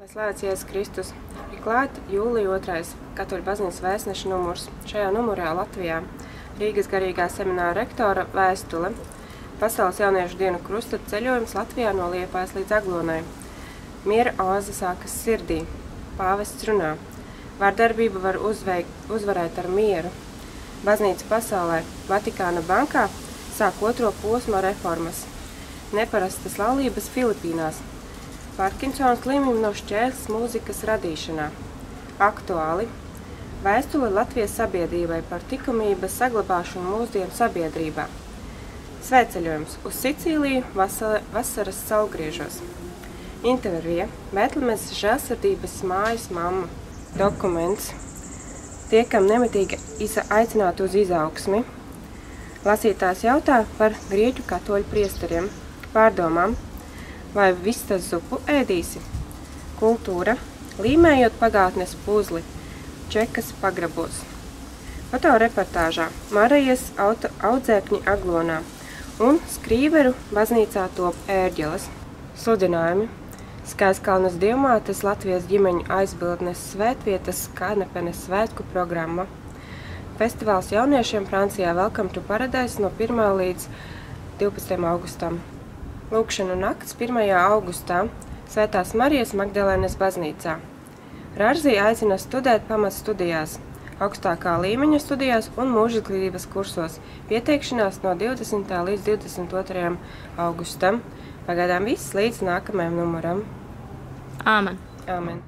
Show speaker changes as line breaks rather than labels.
Slavēts Jēzus Kristus. Ir klāt jūlija 2. Katoļu baznīcas vēstneša numurs. Šajā numurā Latvijā Rīgas garīgā semināra rektora vēstule. Pasaules jauniešu dienu krustaceļu ceļojums Latvijā no Liepājas līdz Aglonai. Miera oāze sākas sirdī. Pāvests runā. Vardarbība var uzvarēt ar mieru. Baznīca pasaulē Vatikāna bankā sāk otro posmu reformas. Neparastas laulības Filipīnās. Parkinsona slimība nav šķērslis mūzikas radīšanā. Aktuāli. Vēstule Latvijas sabiedrībai par likumības saglabāšanu mūsdienu sabiedrībā. Svētceļojums uz Sicīliju vasaras saulgriežos. Intervija. Betlemes žēlsirdības mājas mamma. Dokuments. Tiekam nemitīgi aicināti uz izaugsmi. Lasītājs jautā par grieķu katoļu priesteriem. Pārdomām. Vai vistas zupu ēdīsi? Kultūra. Līmējot pagātnes puzli. Čekas pagrabos. Fotoreportāžā. Marijas audzēkņi Aglonā un Skrīveru baznīcā top ērģeles. Sludinājumi. Skaistkalnas dievmātes Latvijas ģimeņu aizbildnes svētvietas Kanepenes svētku programma. Festivāls jauniešiem Francijā Welcome to Paradise no 1. līdz 12. augustam. Lūkšanu nakts 1. augustā Svētās Marijas Magdalēnes baznīcā. Rārzī aicina studēt pamatstudijās, augstākā līmeņa studijās un mūžizglītības kursos. Pieteikšanās no 20. līdz 22. augustam. Pagaidām viss līdz nākamajam numuram.
Āmen.
Āmen.